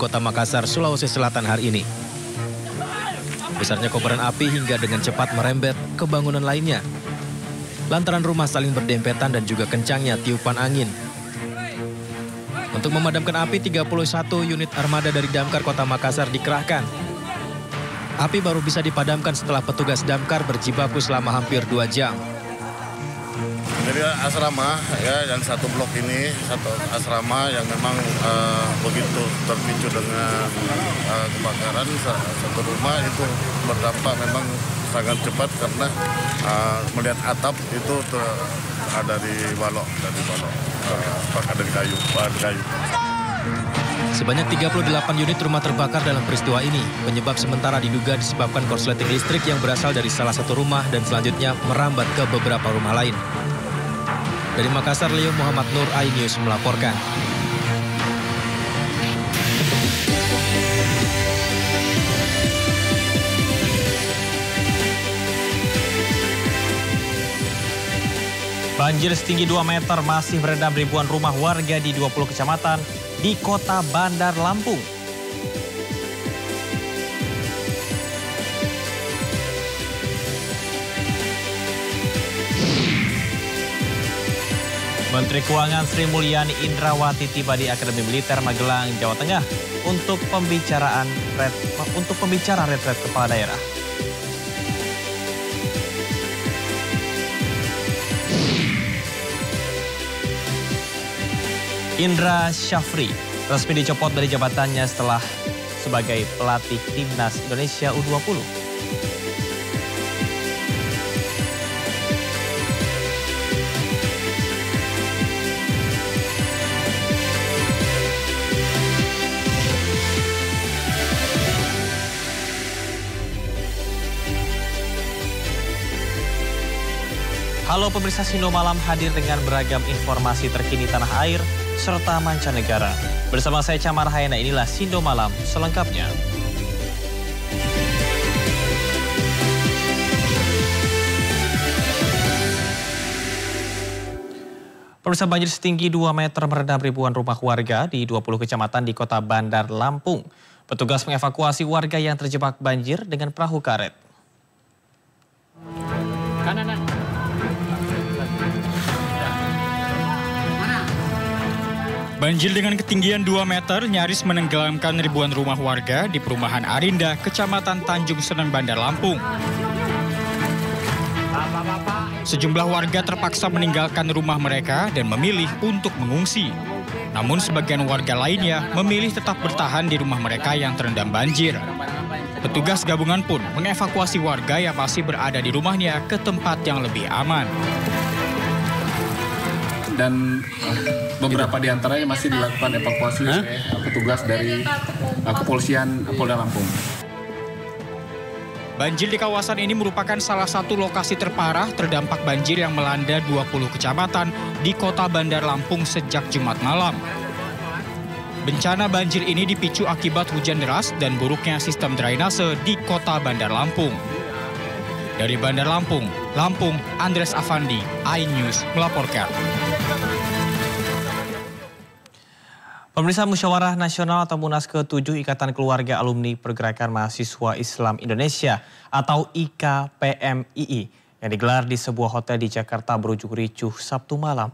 Kota Makassar, Sulawesi Selatan hari ini. Besarnya kobaran api hingga dengan cepat merembet ke bangunan lainnya. Lantaran rumah saling berdempetan dan juga kencangnya tiupan angin. Untuk memadamkan api, 31 unit armada dari Damkar Kota Makassar dikerahkan. Api baru bisa dipadamkan setelah petugas Damkar berjibaku selama hampir 2 jam. Jadi asrama ya, yang satu blok ini, satu asrama yang memang begitu terpicu dengan kebakaran satu rumah itu berdampak memang sangat cepat karena melihat atap itu ada di balok, dari kayu. Sebanyak 38 unit rumah terbakar dalam peristiwa ini. Penyebab sementara diduga disebabkan korsleting listrik yang berasal dari salah satu rumah dan selanjutnya merambat ke beberapa rumah lain. Dari Makassar, Leo Muhammad Nur, iNews melaporkan. Banjir setinggi 2 meter masih merendam ribuan rumah warga di 20 kecamatan di Kota Bandar Lampung. Menteri Keuangan Sri Mulyani Indrawati tiba di Akademi Militer Magelang, Jawa Tengah untuk pembicara retret kepala daerah. Indra Syafri resmi dicopot dari jabatannya setelah sebagai pelatih timnas Indonesia U20. Halo pemirsa, Sindo Malam hadir dengan beragam informasi terkini tanah air serta mancanegara. Bersama saya Camar Hayana, inilah Sindo Malam selengkapnya. Pemirsa, banjir setinggi 2 meter merendam ribuan rumah warga di 20 kecamatan di Kota Bandar Lampung. Petugas mengevakuasi warga yang terjebak banjir dengan perahu karet. Banjir dengan ketinggian 2 meter nyaris menenggelamkan ribuan rumah warga di perumahan Arinda, Kecamatan Tanjung Seneng, Bandar Lampung. Sejumlah warga terpaksa meninggalkan rumah mereka dan memilih untuk mengungsi. Namun sebagian warga lainnya memilih tetap bertahan di rumah mereka yang terendam banjir. Petugas gabungan pun mengevakuasi warga yang masih berada di rumahnya ke tempat yang lebih aman. Dan beberapa di antaranya masih dilakukan evakuasi oleh petugas dari kepolisian Polda Lampung. Banjir di kawasan ini merupakan salah satu lokasi terparah terdampak banjir yang melanda 20 kecamatan di Kota Bandar Lampung sejak Jumat malam. Bencana banjir ini dipicu akibat hujan deras dan buruknya sistem drainase di Kota Bandar Lampung. Dari Bandar Lampung, Andres Afandi, iNews melaporkan. Pemirsa, Musyawarah Nasional atau Munas ke-7 Ikatan Keluarga Alumni Pergerakan Mahasiswa Islam Indonesia atau IKPMII yang digelar di sebuah hotel di Jakarta berujung ricuh Sabtu malam.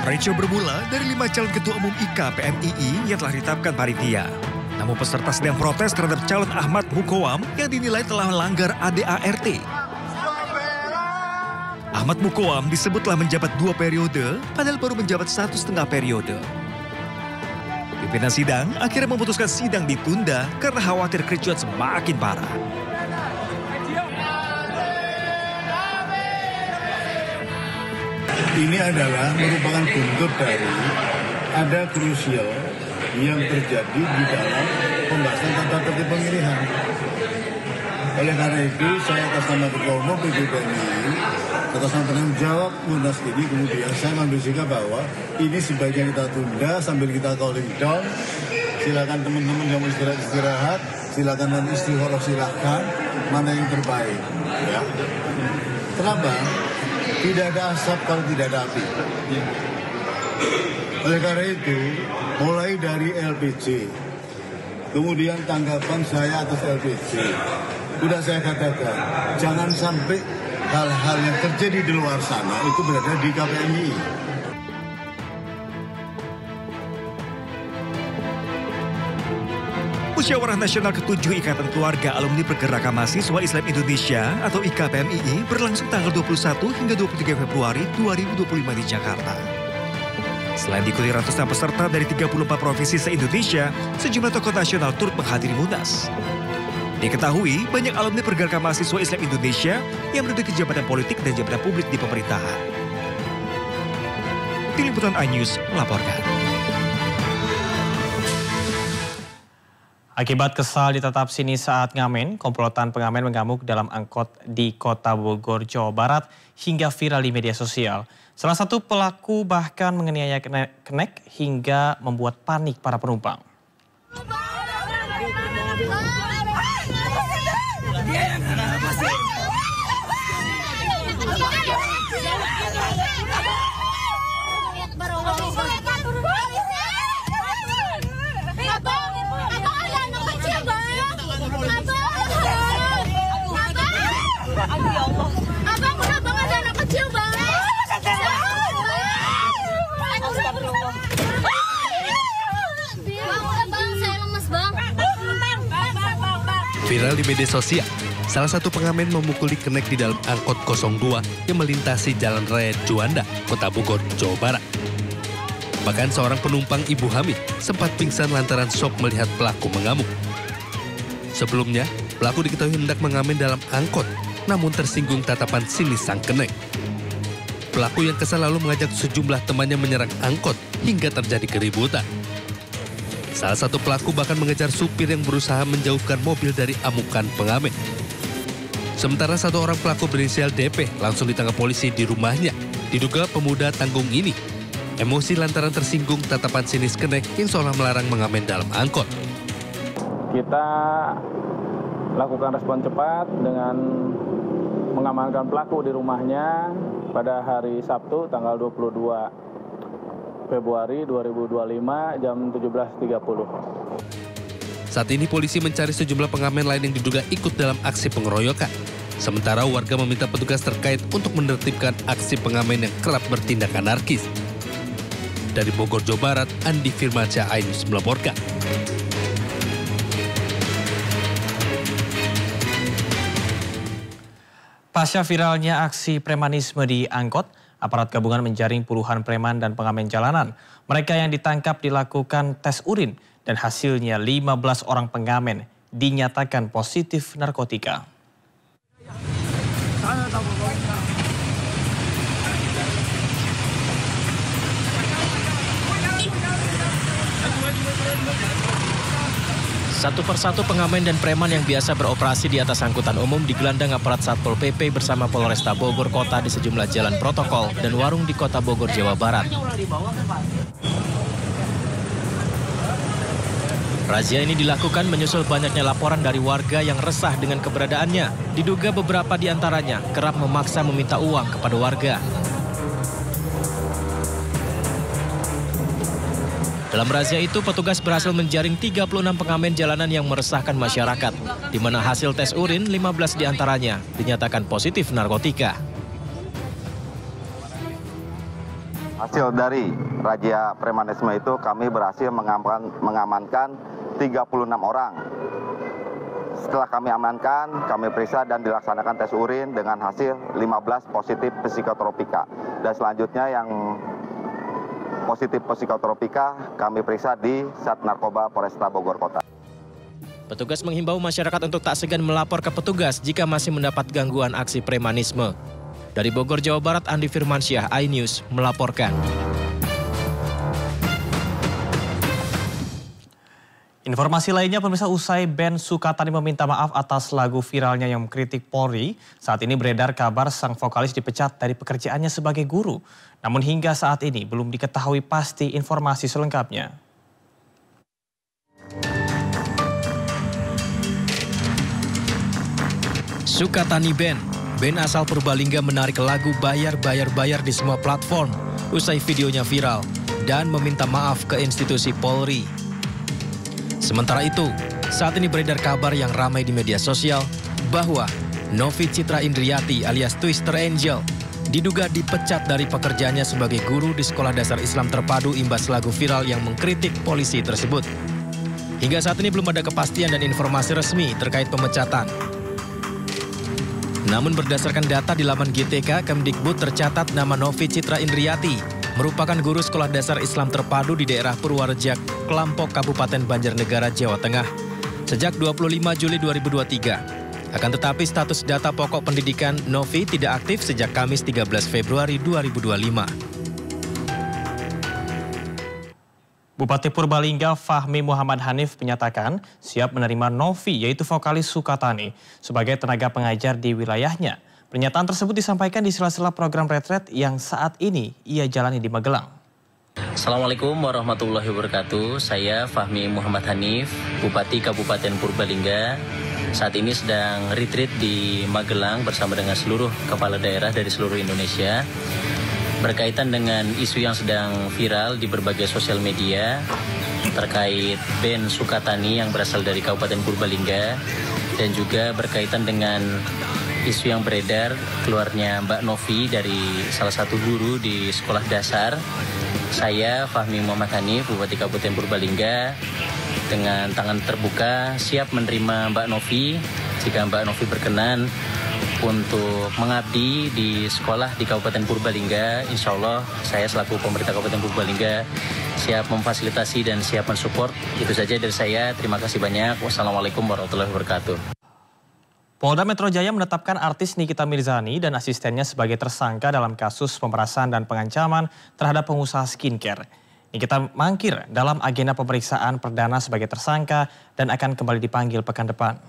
Ricuh bermula dari 5 calon ketua umum IKPMII yang telah ditetapkan panitia. Namun peserta sedang protes terhadap calon Ahmad Mukowam yang dinilai telah melanggar ADART. Ahmad Mukowam disebut telah menjabat 2 periode, padahal baru menjabat 1,5 periode. Pimpinan sidang akhirnya memutuskan sidang ditunda karena khawatir kericuhan semakin parah. Ini adalah merupakan bentuk dari ada krusial yang terjadi di dalam pembahasan tata tertib pemilihan. Oleh karena itu, saya atas nama Ketua Umum PBPMI, atas nama penanggung jawab Munas ini, kemudian saya mengambil sikap bahwa ini sebaiknya kita tunda sambil kita calling down. Silakan teman-teman yang mau istirahat, silakan nanti istiqoroh silakan mana yang terbaik. Ya. Kenapa? Tidak ada asap kalau tidak ada api. Oleh karena itu, mulai dari LPG, kemudian tanggapan saya atas LPG, sudah saya katakan, jangan sampai hal-hal yang terjadi di luar sana itu berada di KPMI. Musyawarah Nasional ke-7 Ikatan Keluarga Alumni Pergerakan Mahasiswa Islam Indonesia atau IKPMII berlangsung tanggal 21 hingga 23 Februari 2025 di Jakarta. Selain diikuti ratusan peserta dari 34 provinsi se-Indonesia, sejumlah tokoh nasional turut menghadiri Munas. Diketahui, banyak alumni Pergerakan Mahasiswa Islam Indonesia yang menduduki jabatan politik dan jabatan publik di pemerintahan. Tim Liputan iNews melaporkan. Akibat kesal ditetap sini saat ngamen, komplotan pengamen mengamuk dalam angkot di Kota Bogor, Jawa Barat hingga viral di media sosial. Salah satu pelaku bahkan menganiaya kenek hingga membuat panik para penumpang. Abang udah banget anak kecil banget. Bang, saya lemes bang. Viral di media sosial, salah satu pengamen memukuli kenek di dalam angkot 02 yang melintasi Jalan Raya Juanda, Kota Bogor, Jawa Barat. Bahkan seorang penumpang ibu hamil sempat pingsan lantaran shock melihat pelaku mengamuk. Sebelumnya, pelaku diketahui hendak mengamen dalam angkot, namun tersinggung tatapan sinis sang kenek. Pelaku yang kesal lalu mengajak sejumlah temannya menyerang angkot hingga terjadi keributan. Salah satu pelaku bahkan mengejar supir yang berusaha menjauhkan mobil dari amukan pengamen. Sementara satu orang pelaku berinisial DP langsung ditangkap polisi di rumahnya. Diduga pemuda tanggung ini emosi lantaran tersinggung tatapan sinis kenek yang seolah melarang mengamen dalam angkot. Kita lakukan respon cepat dengan mengamankan pelaku di rumahnya pada hari Sabtu tanggal 22 Februari 2025 jam 17.30. Saat ini polisi mencari sejumlah pengamen lain yang diduga ikut dalam aksi pengeroyokan. Sementara warga meminta petugas terkait untuk menertibkan aksi pengamen yang kerap bertindak anarkis. Dari Bogor, Jawa Barat, Andi Firmansyah, iNews melaporkan. Pasca viralnya aksi premanisme di angkot, aparat gabungan menjaring puluhan preman dan pengamen jalanan. Mereka yang ditangkap dilakukan tes urin dan hasilnya 15 orang pengamen dinyatakan positif narkotika. Satu persatu pengamen dan preman yang biasa beroperasi di atas angkutan umum digelandang aparat Satpol PP bersama Polresta Bogor Kota di sejumlah jalan protokol dan warung di Kota Bogor, Jawa Barat. Razia ini dilakukan menyusul banyaknya laporan dari warga yang resah dengan keberadaannya. Diduga beberapa di antaranya kerap memaksa meminta uang kepada warga. Dalam razia itu, petugas berhasil menjaring 36 pengamen jalanan yang meresahkan masyarakat, di mana hasil tes urin 15 diantaranya dinyatakan positif narkotika. Hasil dari razia premanisme itu kami berhasil mengamankan 36 orang. Setelah kami amankan, kami periksa dan dilaksanakan tes urin dengan hasil 15 positif psikotropika. Dan selanjutnya yang positif psikotropika kami periksa di Sat Narkoba Polresta Bogor Kota. Petugas menghimbau masyarakat untuk tak segan melapor ke petugas jika masih mendapat gangguan aksi premanisme. Dari Bogor, Jawa Barat, Andi Firmansyah, iNews melaporkan. Informasi lainnya, pemirsa, usai Ben Sukatani meminta maaf atas lagu viralnya yang mengkritik Polri, saat ini beredar kabar sang vokalis dipecat dari pekerjaannya sebagai guru. Namun hingga saat ini belum diketahui pasti informasi selengkapnya. Sukatani Band asal Purbalingga menarik lagu Bayar di semua platform usai videonya viral dan meminta maaf ke institusi Polri. Sementara itu, saat ini beredar kabar yang ramai di media sosial bahwa Novi Citra Indriati alias Twister Angel diduga dipecat dari pekerjaannya sebagai guru di Sekolah Dasar Islam Terpadu imbas lagu viral yang mengkritik polisi tersebut. Hingga saat ini belum ada kepastian dan informasi resmi terkait pemecatan. Namun berdasarkan data di laman GTK, Kemdikbud tercatat nama Novi Citra Indriati merupakan guru Sekolah Dasar Islam Terpadu di daerah Purwarejak, Klampok, Kabupaten Banjarnegara, Jawa Tengah sejak 25 Juli 2023. Akan tetapi status data pokok pendidikan Novi tidak aktif sejak Kamis 13 Februari 2025. Bupati Purbalingga Fahmi Muhammad Hanif menyatakan siap menerima Novi, yaitu vokalis Sukatani, sebagai tenaga pengajar di wilayahnya. Pernyataan tersebut disampaikan di sela-sela program retret yang saat ini ia jalani di Magelang. Assalamualaikum warahmatullahi wabarakatuh. Saya Fahmi Muhammad Hanif, Bupati Kabupaten Purbalingga. Saat ini sedang retreat di Magelang bersama dengan seluruh kepala daerah dari seluruh Indonesia. Berkaitan dengan isu yang sedang viral di berbagai sosial media terkait band Sukatani yang berasal dari Kabupaten Purbalingga. Dan juga berkaitan dengan isu yang beredar keluarnya Mbak Novi dari salah satu guru di sekolah dasar. Saya Fahmi Muhammad Hanif, Bupati Kabupaten Purbalingga, dengan tangan terbuka siap menerima Mbak Novi jika Mbak Novi berkenan untuk mengabdi di sekolah di Kabupaten Purbalingga. Insya Allah saya selaku pemerintah Kabupaten Purbalingga siap memfasilitasi dan siap mensupport. Itu saja dari saya. Terima kasih banyak. Wassalamualaikum warahmatullahi wabarakatuh. Polda Metro Jaya menetapkan artis Nikita Mirzani dan asistennya sebagai tersangka dalam kasus pemerasan dan pengancaman terhadap pengusaha skincare. Nikita mangkir dalam agenda pemeriksaan perdana sebagai tersangka dan akan kembali dipanggil pekan depan.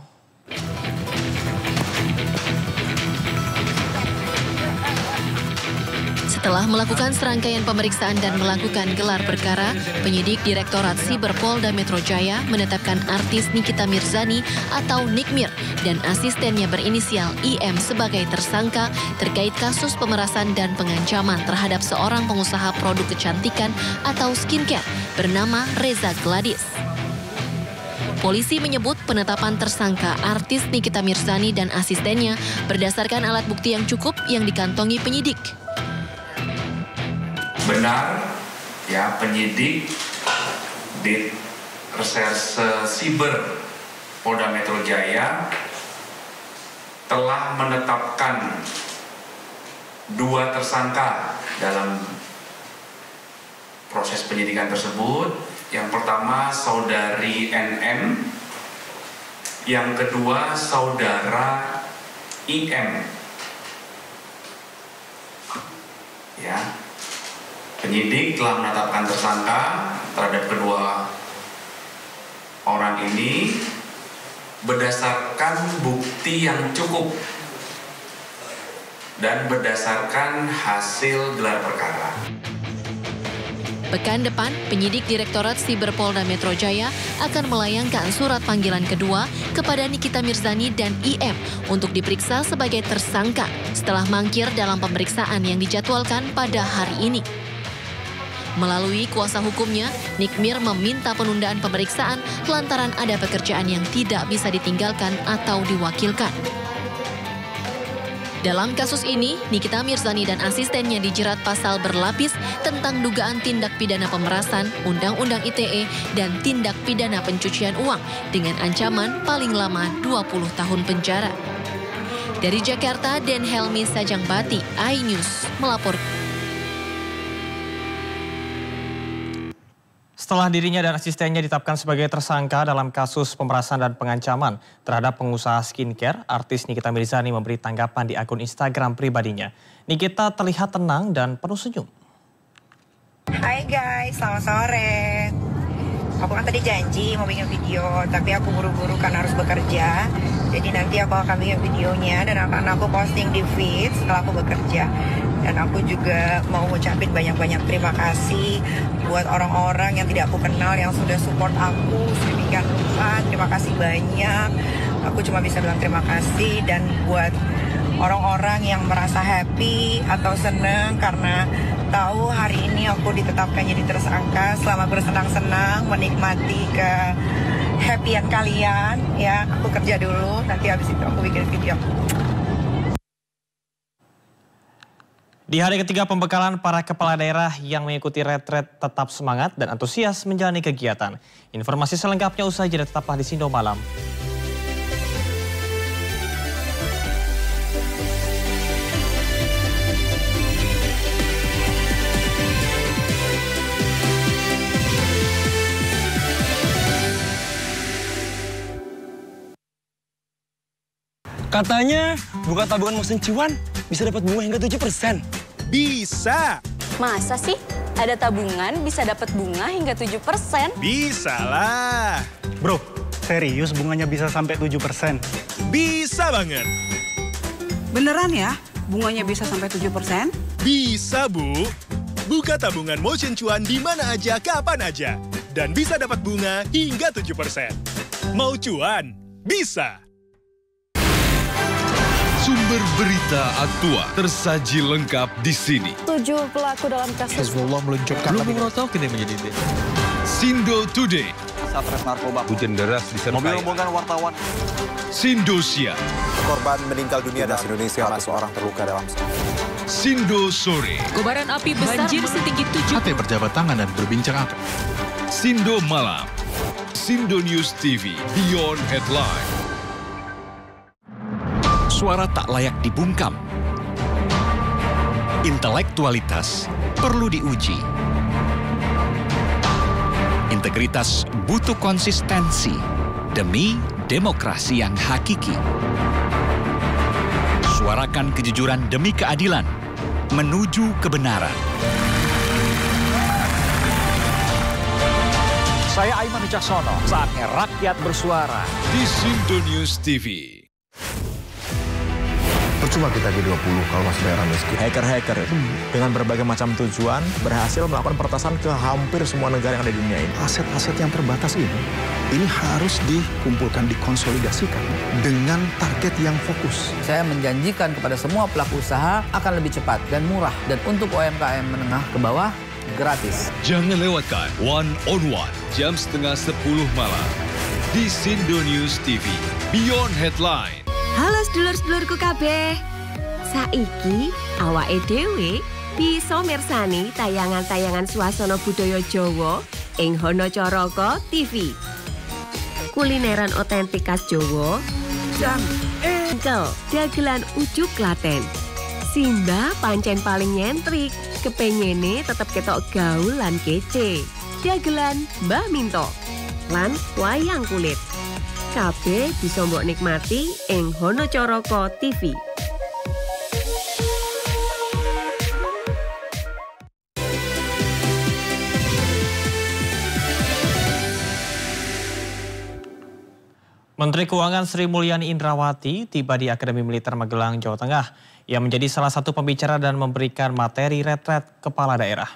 Setelah melakukan serangkaian pemeriksaan dan melakukan gelar perkara, penyidik Direktorat Siber Polda Metro Jaya menetapkan artis Nikita Mirzani atau Nikmir dan asistennya berinisial IM sebagai tersangka terkait kasus pemerasan dan pengancaman terhadap seorang pengusaha produk kecantikan atau skincare bernama Reza Gladys. Polisi menyebut penetapan tersangka artis Nikita Mirzani dan asistennya berdasarkan alat bukti yang cukup yang dikantongi penyidik. Benar, ya, penyidik di Reserse Siber Polda Metro Jaya telah menetapkan 2 tersangka dalam proses penyidikan tersebut. Yang pertama saudari NM, yang kedua saudara IM. Ya. Penyidik telah menetapkan tersangka terhadap kedua orang ini berdasarkan bukti yang cukup dan berdasarkan hasil gelar perkara. Pekan depan, penyidik Direktorat Siber Polda Metro Jaya akan melayangkan surat panggilan kedua kepada Nikita Mirzani dan IM untuk diperiksa sebagai tersangka setelah mangkir dalam pemeriksaan yang dijadwalkan pada hari ini. Melalui kuasa hukumnya, Nikmir meminta penundaan pemeriksaan lantaran ada pekerjaan yang tidak bisa ditinggalkan atau diwakilkan. Dalam kasus ini, Nikita Mirzani dan asistennya dijerat pasal berlapis tentang dugaan tindak pidana pemerasan, Undang-Undang ITE, dan tindak pidana pencucian uang dengan ancaman paling lama 20 tahun penjara. Dari Jakarta, Den Helmi Sajangbati, iNews melaporkan. Setelah dirinya dan asistennya ditetapkan sebagai tersangka dalam kasus pemerasan dan pengancaman terhadap pengusaha skincare, artis Nikita Mirzani memberi tanggapan di akun Instagram pribadinya. Nikita terlihat tenang dan penuh senyum. Hai guys, selamat sore. Aku kan tadi janji mau bikin video, tapi aku buru-buru kan harus bekerja. Jadi nanti aku akan bikin videonya dan akan aku posting di feed setelah aku bekerja. Dan aku juga mau ngucapin banyak-banyak terima kasih buat orang-orang yang tidak aku kenal yang sudah support aku sedemikian rupa. Terima kasih banyak aku cuma bisa bilang terima kasih. Dan buat orang-orang yang merasa happy atau senang karena tahu hari ini aku ditetapkan jadi tersangka, selamat bersenang-senang menikmati happyan kalian ya. Aku kerja dulu, nanti habis itu aku bikin video. Di hari ketiga pembekalan, para kepala daerah yang mengikuti retret tetap semangat dan antusias menjalani kegiatan. Informasi selengkapnya usai jeda, tetaplah di Sindo Malam. Katanya buka tabungan Motion Cuan bisa dapat bunga hingga 7%. Bisa. Masa sih? Ada tabungan bisa dapat bunga hingga 7%? Bisa lah. Bro, serius bunganya bisa sampai 7%? Bisa banget. Beneran ya? Bunganya bisa sampai 7%? Bisa, Bu. Buka tabungan Motion Cuan di mana aja, kapan aja. Dan bisa dapat bunga hingga 7%. Mau cuan? Bisa. Sumber berita aktual tersaji lengkap di sini. 7 pelaku dalam kasus Hezbollah meluncurkan Belum merotok ini menjadi Sindo Today. Satres narkoba. Hujan deras disertai Mobil rombongan wartawan. Sindosia. Korban meninggal dunia dan Indonesia, 100 orang terluka dalam Sindo Sore. Kobaran api besar banjir setinggi 7. Hati berjabat tangan dan berbincang apa? Sindo Malam. Sindo News TV Beyond Headline. Suara tak layak dibungkam. Intelektualitas perlu diuji. Integritas butuh konsistensi demi demokrasi yang hakiki. Suarakan kejujuran demi keadilan menuju kebenaran. Saya Aiman Wicaksono, saatnya rakyat bersuara. Di Sindo News TV. Percuma kita G20 kalau masih daerah miskin. Hacker-hacker dengan berbagai macam tujuan berhasil melakukan peretasan ke hampir semua negara yang ada di dunia ini. Aset-aset yang terbatas ini harus dikumpulkan, dikonsolidasikan dengan target yang fokus. Saya menjanjikan kepada semua pelaku usaha akan lebih cepat dan murah. Dan untuk UMKM menengah ke bawah, gratis. Jangan lewatkan One on One jam 9:30 malam di Sindo News TV Beyond Headline. Halo sedulur-sedulurku kabeh. Saiki awake dhewe bisa mirsani tayangan-tayangan swasana budaya Jawa ing Hanacaraka TV. Kulineran otentik khas Jawa, engkel, dagelan ujuk Klaten. Simba pancen paling nyentrik, kepengene tetep ketok gaul lan kece. Dagelan Mbah Minto lan wayang kulit. Kabeh bisa mbok nikmati ing Hanacaraka TV. Menteri Keuangan Sri Mulyani Indrawati tiba di Akademi Militer Magelang, Jawa Tengah. Ia menjadi salah satu pembicara dan memberikan materi retret kepala daerah.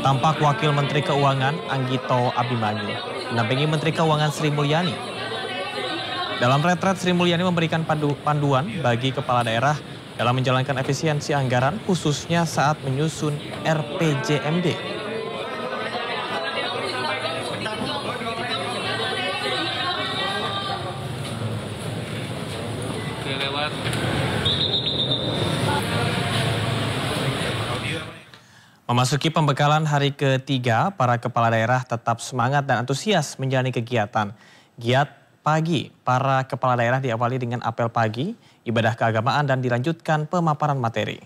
Tampak Wakil Menteri Keuangan Anggito Abimanyu mendampingi Menteri Keuangan Sri Mulyani. Dalam retret, Sri Mulyani memberikan panduan bagi kepala daerah dalam menjalankan efisiensi anggaran, khususnya saat menyusun RPJMD. Memasuki pembekalan hari ketiga, para kepala daerah tetap semangat dan antusias menjalani kegiatan. Giat pagi, para kepala daerah diawali dengan apel pagi, ibadah keagamaan dan dilanjutkan pemaparan materi.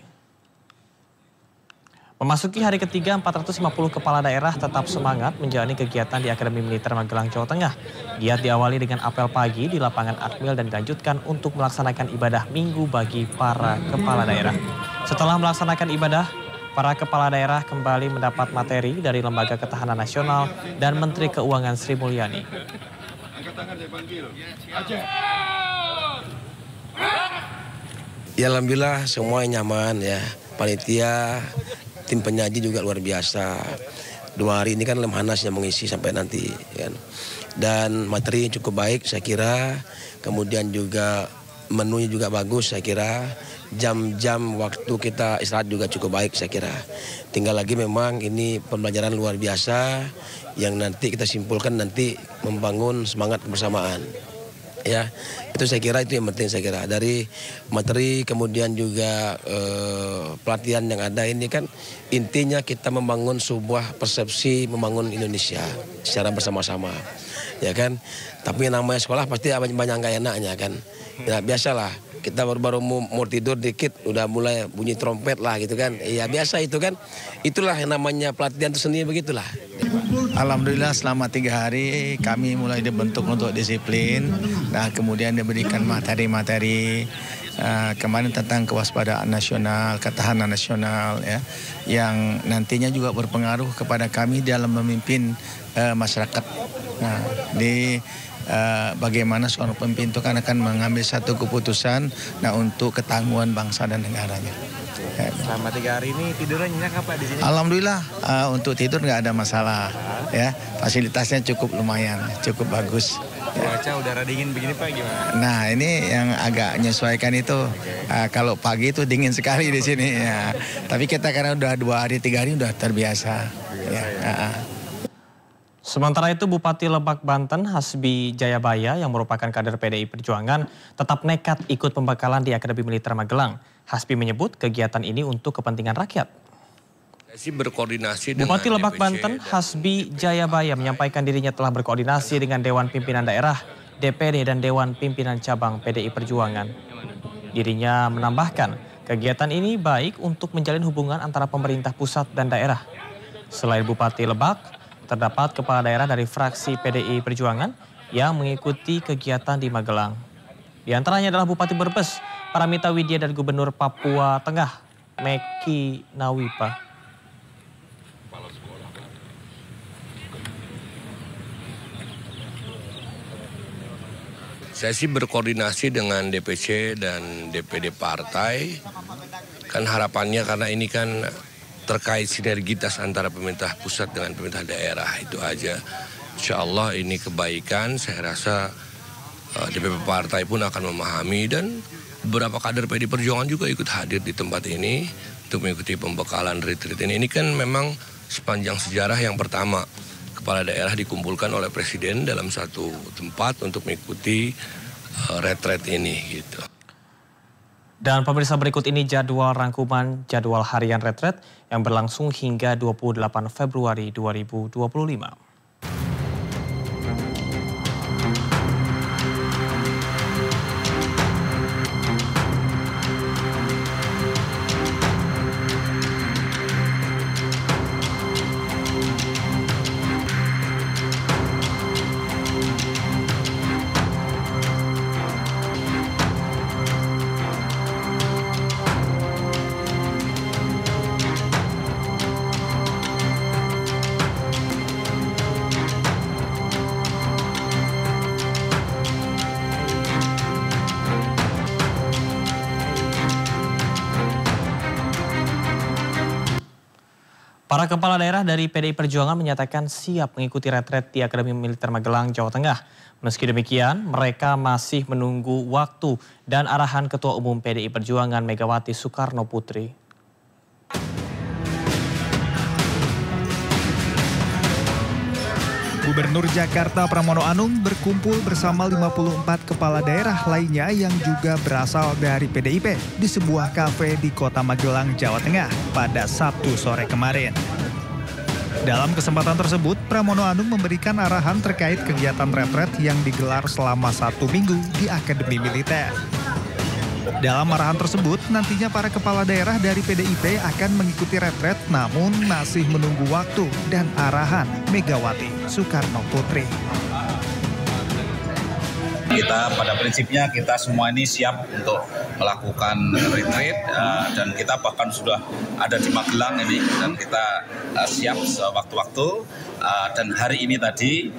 Memasuki hari ketiga, 450 kepala daerah tetap semangat menjalani kegiatan di Akademi Militer Magelang, Jawa Tengah. Giat diawali dengan apel pagi di lapangan Akmil dan dilanjutkan untuk melaksanakan ibadah minggu bagi para kepala daerah. Setelah melaksanakan ibadah, para kepala daerah kembali mendapat materi dari Lembaga Ketahanan Nasional dan Menteri Keuangan Sri Mulyani. Ya alhamdulillah semuanya nyaman ya. Panitia tim penyaji juga luar biasa. 2 hari ini kan Lemhanas yang mengisi sampai nanti kan. Dan materi cukup baik saya kira. Kemudian juga menunya juga bagus saya kira. Jam-jam waktu kita istirahat juga cukup baik saya kira. Tinggal lagi memang ini pembelajaran luar biasa yang nanti kita simpulkan nanti membangun semangat kebersamaan. Ya, itu saya kira itu yang penting saya kira. Dari materi kemudian juga pelatihan yang ada ini kan intinya kita membangun sebuah persepsi membangun Indonesia secara bersama-sama. Ya kan? Tapi yang namanya sekolah pasti banyak nggak enaknya kan. Ya biasalah. Kita baru mau tidur dikit udah mulai bunyi trompet lah gitu kan. Ya biasa itu kan. Itulah yang namanya pelatihan itu sendiri begitulah. Alhamdulillah selama 3 hari kami mulai dibentuk untuk disiplin. Nah kemudian diberikan materi-materi kemarin tentang kewaspadaan nasional, ketahanan nasional ya, yang nantinya juga berpengaruh kepada kami dalam memimpin masyarakat. Nah, bagaimana seorang pemimpin itu kan akan mengambil satu keputusan untuk ketangguhan bangsa dan negaranya. Selama 3 hari ini tidurnya nyenyak apa di sini? Alhamdulillah untuk tidur nggak ada masalah ya, fasilitasnya cukup lumayan, cukup bagus. Cuaca udara dingin begini Pak gimana? Nah ini yang agak menyesuaikan itu. Kalau pagi itu dingin sekali di sini ya. Tapi kita karena udah 2 hari 3 hari udah terbiasa. Ya. Sementara itu Bupati Lebak Banten Hasbi Jayabaya yang merupakan kader PDI Perjuangan tetap nekat ikut pembekalan di Akademi Militer Magelang. Hasbi menyebut kegiatan ini untuk kepentingan rakyat. Bupati Lebak Banten Hasbi Jayabaya menyampaikan dirinya telah berkoordinasi dengan Dewan Pimpinan Daerah, DPD dan Dewan Pimpinan Cabang PDI Perjuangan. Dirinya menambahkan kegiatan ini baik untuk menjalin hubungan antara pemerintah pusat dan daerah. Selain Bupati Lebak, terdapat kepala daerah dari fraksi PDI Perjuangan yang mengikuti kegiatan di Magelang. Di antaranya adalah Bupati Brebes, Paramita Widya dan Gubernur Papua Tengah, Meki Nawipa. Saya sih berkoordinasi dengan DPC dan DPD partai. Kan harapannya karena ini kan terkait sinergitas antara pemerintah pusat dengan pemerintah daerah, itu aja. Insya Allah ini kebaikan, saya rasa DPP partai pun akan memahami dan beberapa kader PDI Perjuangan juga ikut hadir di tempat ini untuk mengikuti pembekalan retreat ini. Ini kan memang sepanjang sejarah yang pertama kepala daerah dikumpulkan oleh Presiden dalam satu tempat untuk mengikuti retreat ini gitu. Dan pemirsa berikut ini jadwal rangkuman jadwal harian retret yang berlangsung hingga 28 Februari 2025. Para kepala daerah dari PDI Perjuangan menyatakan siap mengikuti retret di Akademi Militer Magelang, Jawa Tengah. Meski demikian, mereka masih menunggu waktu dan arahan Ketua Umum PDI Perjuangan Megawati Soekarno Putri. Gubernur Jakarta Pramono Anung berkumpul bersama 54 kepala daerah lainnya yang juga berasal dari PDIP di sebuah kafe di Kota Magelang, Jawa Tengah pada Sabtu sore kemarin. Dalam kesempatan tersebut, Pramono Anung memberikan arahan terkait kegiatan retret yang digelar selama 1 minggu di Akademi Militer. Dalam arahan tersebut, nantinya para kepala daerah dari PDIP akan mengikuti retret namun masih menunggu waktu dan arahan Megawati Soekarno Putri. Kita pada prinsipnya kita semua ini siap untuk melakukan retreat dan kita bahkan sudah ada di Magelang ini dan kita siap sewaktu-waktu Dan hari ini tadi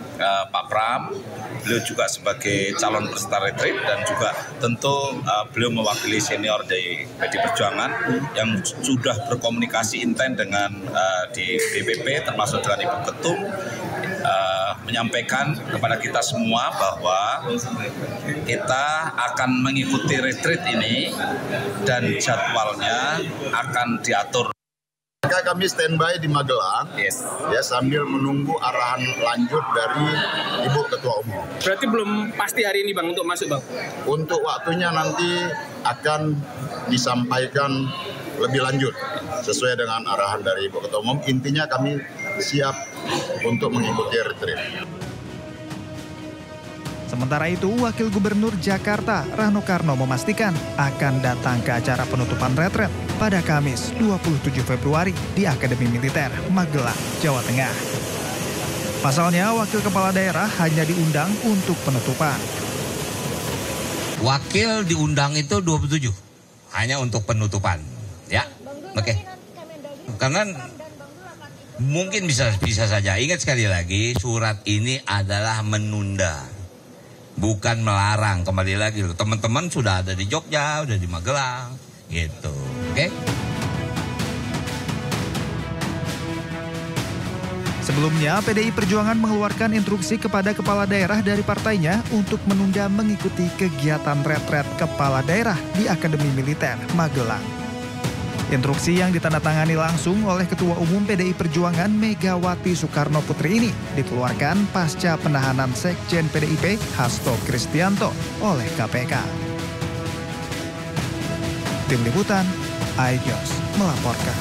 Pak Pram, beliau juga sebagai calon peserta retreat dan juga tentu beliau mewakili senior dari PD Perjuangan yang sudah berkomunikasi intens dengan di DPP termasuk dengan Ibu Ketum, menyampaikan kepada kita semua bahwa kita akan mengikuti retreat ini dan jadwalnya akan diatur. Maka kami standby di Magelang, ya sambil menunggu arahan lanjut dari Ibu Ketua Umum. Berarti belum pasti hari ini Bang untuk masuk Bang? Untuk waktunya nanti akan disampaikan lebih lanjut sesuai dengan arahan dari Ibu Ketua Umum. Intinya kami siap untuk mengikuti retreat. Sementara itu, Wakil Gubernur Jakarta Rano Karno memastikan akan datang ke acara penutupan retret pada Kamis 27 Februari di Akademi Militer Magelang, Jawa Tengah. Pasalnya, Wakil Kepala Daerah hanya diundang untuk penutupan. Wakil diundang itu 27, hanya untuk penutupan, ya, oke. Karena mungkin bisa saja, ingat sekali lagi, surat ini adalah menunda, bukan melarang. Kembali lagi, teman-teman sudah ada di Jogja, udah di Magelang, gitu, oke? Sebelumnya, PDI Perjuangan mengeluarkan instruksi kepada kepala daerah dari partainya untuk menunda mengikuti kegiatan retret kepala daerah di Akademi Militer Magelang. Instruksi yang ditandatangani langsung oleh Ketua Umum PDI Perjuangan Megawati Soekarno Putri ini dikeluarkan pasca penahanan Sekjen PDIP Hasto Kristianto oleh KPK. Tim Liputan, iNews melaporkan.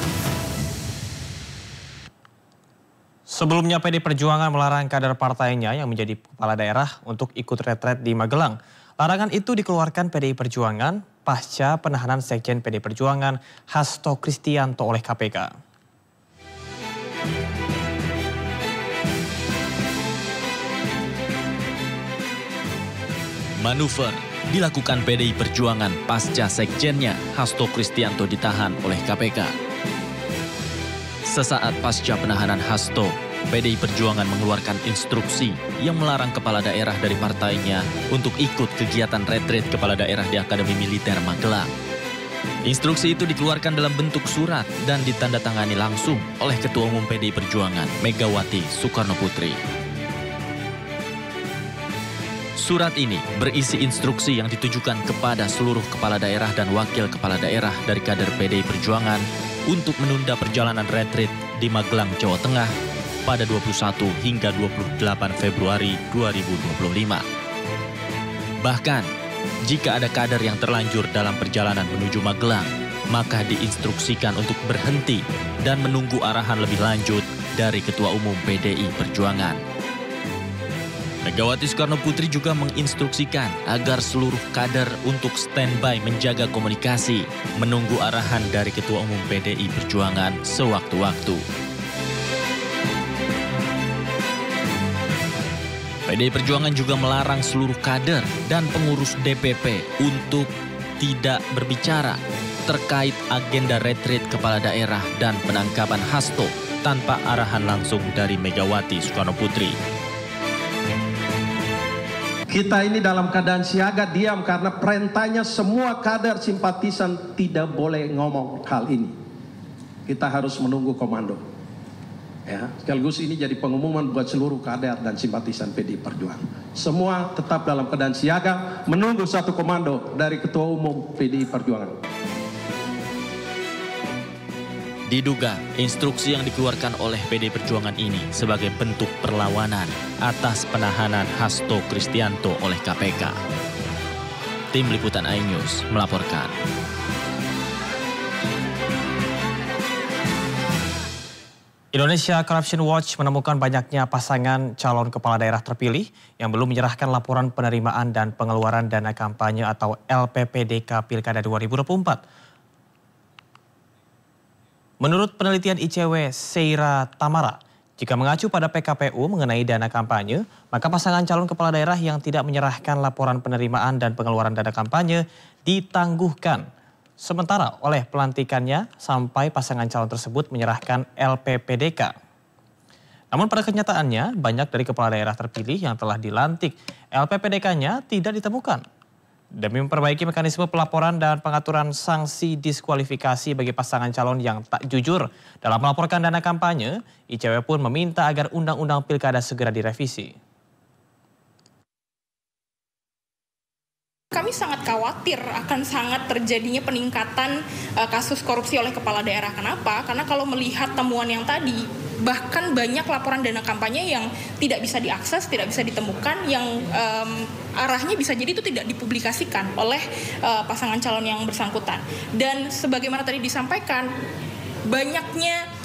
Sebelumnya PD Perjuangan melarang kader partainya yang menjadi kepala daerah untuk ikut retret di Magelang. Larangan itu dikeluarkan PDI Perjuangan pasca penahanan Sekjen PD Perjuangan Hasto Kristianto oleh KPK. Manuver dilakukan PDI Perjuangan pasca Sekjennya Hasto Kristianto ditahan oleh KPK. Sesaat pasca penahanan Hasto, PDI Perjuangan mengeluarkan instruksi yang melarang kepala daerah dari partainya untuk ikut kegiatan retreat kepala daerah di Akademi Militer Magelang. Instruksi itu dikeluarkan dalam bentuk surat dan ditandatangani langsung oleh Ketua Umum PDI Perjuangan Megawati Soekarno Putri. Surat ini berisi instruksi yang ditujukan kepada seluruh kepala daerah dan wakil kepala daerah dari kader PDI Perjuangan untuk menunda perjalanan retreat di Magelang, Jawa Tengah pada 21 hingga 28 Februari 2025. Bahkan, jika ada kader yang terlanjur dalam perjalanan menuju Magelang, maka diinstruksikan untuk berhenti dan menunggu arahan lebih lanjut dari Ketua Umum PDI Perjuangan. Megawati Soekarno Putri juga menginstruksikan agar seluruh kader untuk standby menjaga komunikasi, menunggu arahan dari Ketua Umum PDI Perjuangan sewaktu-waktu. PDI Perjuangan juga melarang seluruh kader dan pengurus DPP untuk tidak berbicara terkait agenda retreat kepala daerah dan penangkapan Hasto tanpa arahan langsung dari Megawati Soekarno Putri. Kita ini dalam keadaan siaga diam karena perintahnya semua kader simpatisan tidak boleh ngomong hal ini. Kita harus menunggu komando. Ya, sekaligus ini jadi pengumuman buat seluruh kader dan simpatisan PDI Perjuangan. Semua tetap dalam keadaan siaga menunggu satu komando dari Ketua Umum PDI Perjuangan. Diduga instruksi yang dikeluarkan oleh PDI Perjuangan ini sebagai bentuk perlawanan atas penahanan Hasto Kristianto oleh KPK. Tim Liputan iNews melaporkan. Indonesia Corruption Watch menemukan banyaknya pasangan calon kepala daerah terpilih yang belum menyerahkan laporan penerimaan dan pengeluaran dana kampanye atau LPPDK Pilkada 2024. Menurut penelitian ICW Seira Tamara, jika mengacu pada PKPU mengenai dana kampanye, maka pasangan calon kepala daerah yang tidak menyerahkan laporan penerimaan dan pengeluaran dana kampanye ditangguhkan sementara oleh pelantikannya sampai pasangan calon tersebut menyerahkan LPPDK. Namun pada kenyataannya, banyak dari kepala daerah terpilih yang telah dilantik LPPDK-nya tidak ditemukan. Demi memperbaiki mekanisme pelaporan dan pengaturan sanksi diskualifikasi bagi pasangan calon yang tak jujur dalam melaporkan dana kampanye, ICW pun meminta agar Undang-Undang Pilkada segera direvisi. Kami sangat khawatir akan sangat terjadinya peningkatan kasus korupsi oleh kepala daerah. Kenapa? Karena kalau melihat temuan yang tadi, bahkan banyak laporan dana kampanye yang tidak bisa diakses, tidak bisa ditemukan, yang arahnya bisa jadi itu tidak dipublikasikan oleh pasangan calon yang bersangkutan. Dan sebagaimana tadi disampaikan, banyaknya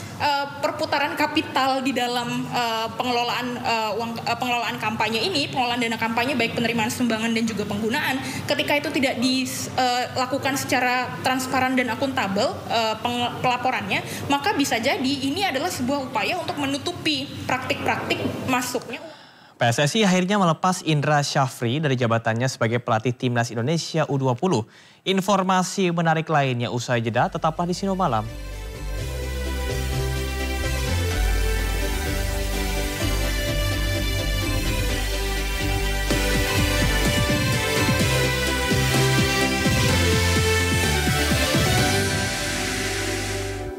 perputaran kapital di dalam pengelolaan kampanye ini, pengelolaan dana kampanye baik penerimaan sumbangan dan juga penggunaan, ketika itu tidak dilakukan secara transparan dan akuntabel pelaporannya, maka bisa jadi ini adalah sebuah upaya untuk menutupi praktik-praktik masuknya. PSSI akhirnya melepas Indra Syafri dari jabatannya sebagai pelatih Timnas Indonesia U20. Informasi menarik lainnya usai jeda, tetaplah di Sino Malam.